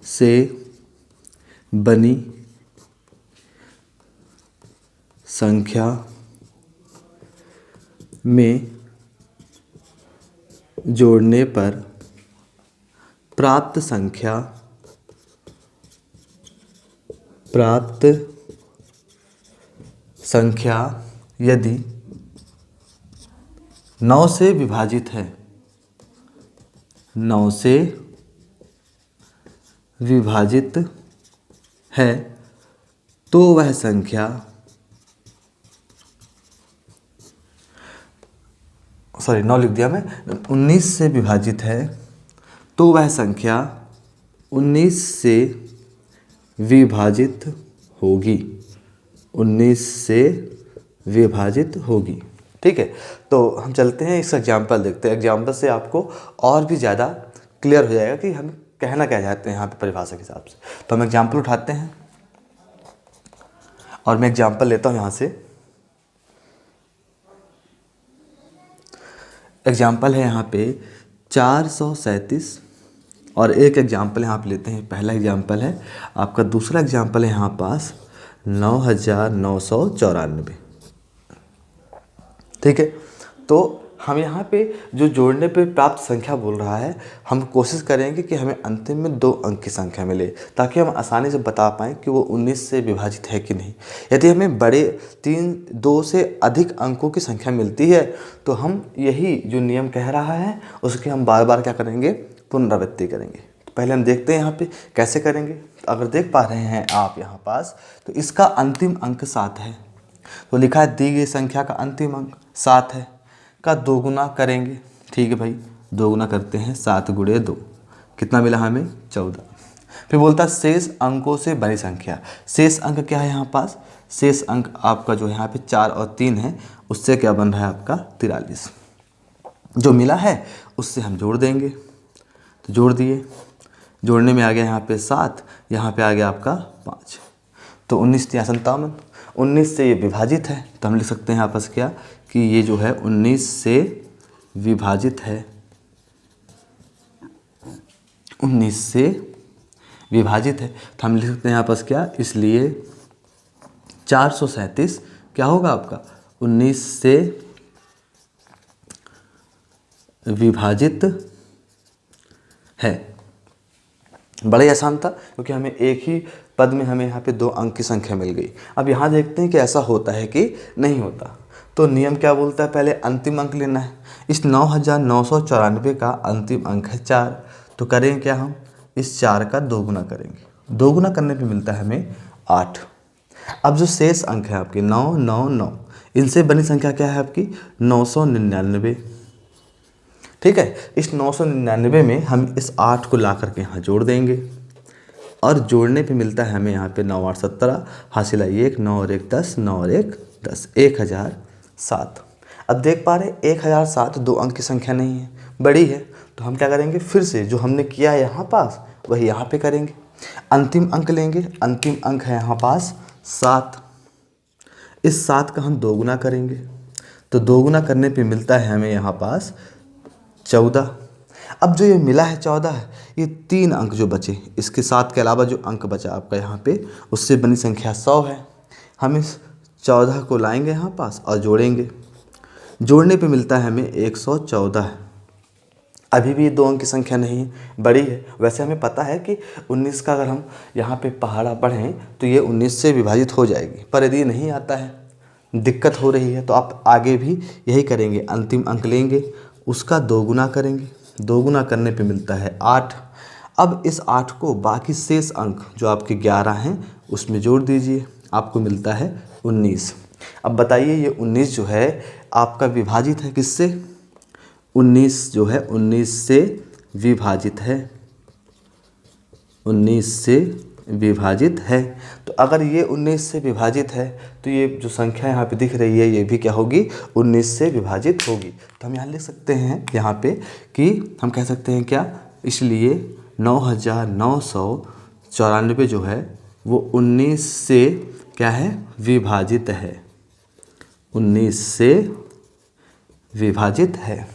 से बनी संख्या में जोड़ने पर प्राप्त संख्या यदि 9 से विभाजित है, 9 से विभाजित है तो वह संख्या, सॉरी 9 लिख दिया मैं, 19 से विभाजित है तो वह संख्या 19 से विभाजित होगी, 19 से विभाजित होगी। ठीक है, तो हम चलते हैं इस एग्जाम्पल देखते हैं। एग्जाम्पल से आपको और भी ज़्यादा क्लियर हो जाएगा कि हम कहना क्या चाहते हैं यहाँ पे परिभाषा के हिसाब से। तो हम एग्जाम्पल उठाते हैं और मैं एग्जाम्पल लेता हूँ यहाँ से। एग्जाम्पल है यहाँ पे 437 और एक एग्जाम्पल यहाँ पे लेते हैं। पहला एग्जाम्पल है आपका, दूसरा एग्जाम्पल है यहाँ पास 9994। ठीक है, तो हम यहाँ पे जो जोड़ने पे प्राप्त संख्या बोल रहा है, हम कोशिश करेंगे कि हमें अंतिम में 2 अंक की संख्या मिले, ताकि हम आसानी से बता पाएँ कि वो 19 से विभाजित है कि नहीं। यदि हमें बड़े 2 से अधिक अंकों की संख्या मिलती है तो हम यही जो नियम कह रहा है उसके हम बार बार क्या करेंगे, पुनरावृत्ति करेंगे। तो पहले हम देखते हैं यहाँ पे कैसे करेंगे। तो अगर देख पा रहे हैं आप यहाँ पास, तो इसका अंतिम अंक 7 है। तो लिखा है दी गई संख्या का अंतिम अंक 7 है, का दोगुना करेंगे। ठीक है भाई, दोगुना करते हैं, 7 गुणे 2, कितना मिला हमें, 14। फिर बोलता है शेष अंकों से बनी संख्या। शेष अंक क्या है यहाँ पास, शेष अंक आपका जो यहाँ पे 4 और 3 है, उससे क्या बन रहा है आपका 43। जो मिला है उससे हम जोड़ देंगे। तो जोड़ दिए, जोड़ने में आ गया यहाँ पे 7, यहाँ पे आ गया आपका 5। तो 19 × 57, 19 से ये विभाजित है। तो हम लिख सकते हैं यहाँ पास क्या, कि ये जो है 19 से विभाजित है, 19 से विभाजित है। तो हम लिख सकते हैं यहाँ पास क्या, इसलिए 437 क्या होगा आपका, 19 से विभाजित है। बड़ा ही आसान था, क्योंकि हमें एक ही पद में हमें यहाँ पे 2 अंक की संख्या मिल गई। अब यहाँ देखते हैं कि ऐसा होता है कि नहीं होता। तो नियम क्या बोलता है, पहले अंतिम अंक लेना है। इस 9994 का अंतिम अंक है 4। तो करेंगे क्या, हम इस 4 का दोगुना करेंगे। दोगुना करने पे मिलता है हमें 8। अब जो शेष अंक है आपके 999, इनसे बनी संख्या क्या है आपकी, 999। ठीक है, इस 999 में हम इस 8 को ला करके यहाँ जोड़ देंगे, और जोड़ने पे मिलता है हमें यहाँ पे 9 8 17, हासिल 1, 9 और 1 10, 9 और 1 10, 1007। अब देख पा रहे 1007 2 अंक की संख्या नहीं है, बड़ी है। तो हम क्या करेंगे, फिर से जो हमने किया है यहाँ पास वही यहाँ पे करेंगे। अंतिम अंक लेंगे, अंतिम अंक है यहाँ पास 7। इस 7 का हम दोगुना करेंगे। तो दोगुना करने पे मिलता है हमें यहाँ पास 14। अब जो ये मिला है 14 है, ये 3 अंक जो बचे, इसके 7 के अलावा जो अंक बचा आपका यहाँ पे, उससे बनी संख्या 100 है। हम इस 14 को लाएंगे यहाँ पास और जोड़ेंगे। जोड़ने पे मिलता है हमें 114 है। अभी भी 2 अंक की संख्या नहीं है, बड़ी है। वैसे हमें पता है कि 19 का अगर हम यहाँ पे पहाड़ा पढ़ें तो ये 19 से विभाजित हो जाएगी, पर यदि नहीं आता है, दिक्कत हो रही है, तो आप आगे भी यही करेंगे। अंतिम अंक लेंगे, उसका दोगुना करेंगे। दोगुना करने पे मिलता है 8। अब इस 8 को बाकी शेष अंक जो आपके 11 हैं उसमें जोड़ दीजिए, आपको मिलता है 19। अब बताइए ये 19 जो है आपका विभाजित है किससे, 19 जो है 19 से विभाजित है, 19 से विभाजित है। तो अगर ये 19 से विभाजित है तो ये जो संख्या यहाँ पे दिख रही है ये भी क्या होगी, 19 से विभाजित होगी। तो हम यहाँ लिख सकते हैं यहाँ पे कि हम कह सकते हैं क्या, इसलिए 9994 जो है वो 19 से क्या है, विभाजित है, 19 से विभाजित है।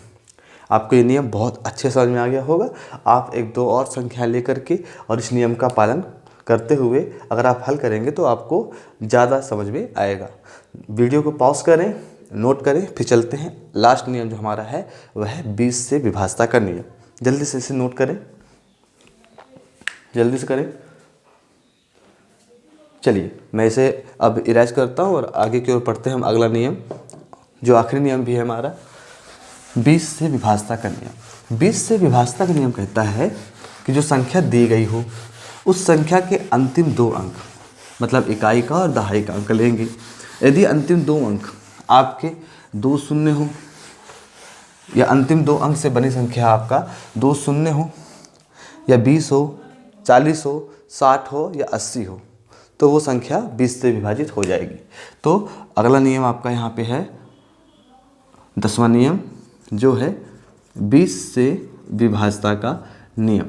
आपको ये नियम बहुत अच्छे समझ में आ गया होगा। आप 1-2 और संख्या लेकर के और इस नियम का पालन करते हुए अगर आप हल करेंगे तो आपको ज़्यादा समझ में आएगा। वीडियो को पॉज करें, नोट करें, फिर चलते हैं। लास्ट नियम जो हमारा है वह है 20 से विभाज्यता का नियम। जल्दी से इसे नोट करें, जल्दी से करें। चलिए मैं इसे अब इरेज करता हूँ और आगे की ओर पढ़ते हैं हम अगला नियम, जो आखिरी नियम भी है हमारा, 20 से विभाज्यता का नियम। 20 से विभाज्यता का नियम कहता है कि जो संख्या दी गई हो उस संख्या के अंतिम 2 अंक, मतलब इकाई का और दहाई का अंक लेंगे। यदि अंतिम 2 अंक आपके 2 शून्य हो, या अंतिम 2 अंक से बनी संख्या आपका 2 शून्य हो, या 20 हो, 40 हो, 60 हो या 80 हो, तो वो संख्या 20 से विभाजित हो जाएगी। तो अगला नियम आपका यहाँ पे है 10वां नियम, जो है 20 से विभाज्यता का नियम।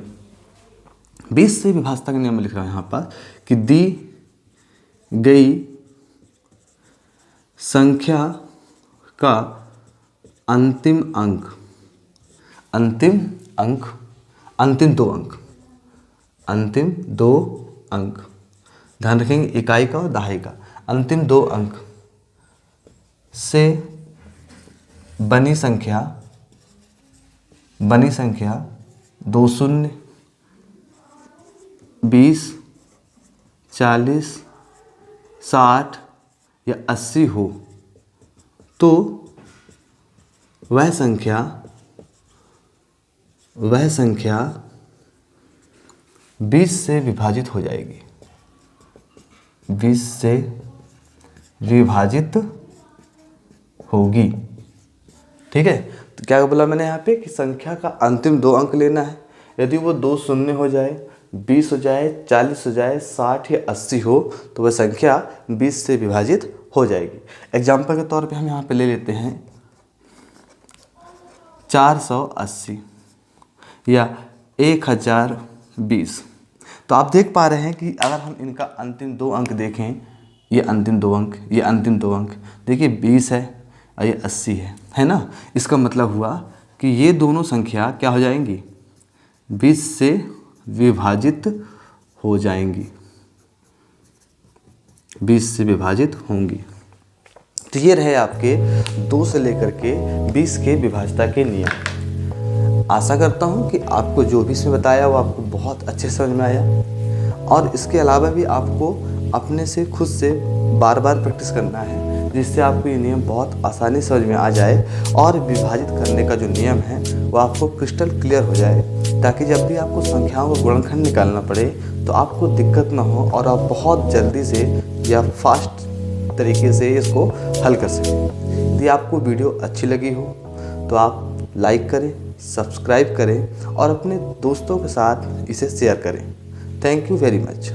20 से विभाज्यता का नियम लिख रहा है यहाँ पर कि दी गई संख्या का अंतिम अंक, अंतिम 2 अंक, अंतिम 2 अंक, ध्यान रखेंगे इकाई का और दहाई का, अंतिम 2 अंक से बनी संख्या 2 शून्य 20, 40, 60 या 80 हो तो वह संख्या 20 से विभाजित हो जाएगी। 20 से विभाजित होगी। ठीक है, तो क्या बोला मैंने यहाँ पे कि संख्या का अंतिम 2 अंक लेना है। यदि वो 2 शून्य हो जाए, 20 हो जाए, 40 हो जाए, 60 या 80 हो तो वह संख्या 20 से विभाजित हो जाएगी। एग्जाम्पल के तौर पे हम यहाँ पे ले लेते हैं 480 या 1020। तो आप देख पा रहे हैं कि अगर हम इनका अंतिम 2 अंक देखें, ये अंतिम 2 अंक, ये अंतिम 2 अंक, देखिए 20 है और ये 80 है ना। इसका मतलब हुआ कि ये दोनों संख्या क्या हो जाएंगी, 20 से विभाजित हो जाएंगी, 20 से विभाजित होंगी। तो ये रहे आपके 2 से लेकर के 20 के विभाज्यता के नियम। आशा करता हूँ कि आपको जो भी इसमें बताया वो आपको बहुत अच्छे समझ में आया, और इसके अलावा भी आपको अपने से खुद से बार बार प्रैक्टिस करना है, जिससे आपको ये नियम बहुत आसानी समझ में आ जाए और विभाजित करने का जो नियम है वो आपको क्रिस्टल क्लियर हो जाए, ताकि जब भी आपको संख्याओं का गुणनखंड निकालना पड़े तो आपको दिक्कत ना हो और आप बहुत जल्दी से या फास्ट तरीके से इसको हल कर सकें। यदि आपको वीडियो अच्छी लगी हो तो आप लाइक करें, सब्सक्राइब करें और अपने दोस्तों के साथ इसे शेयर करें। Thank you very much.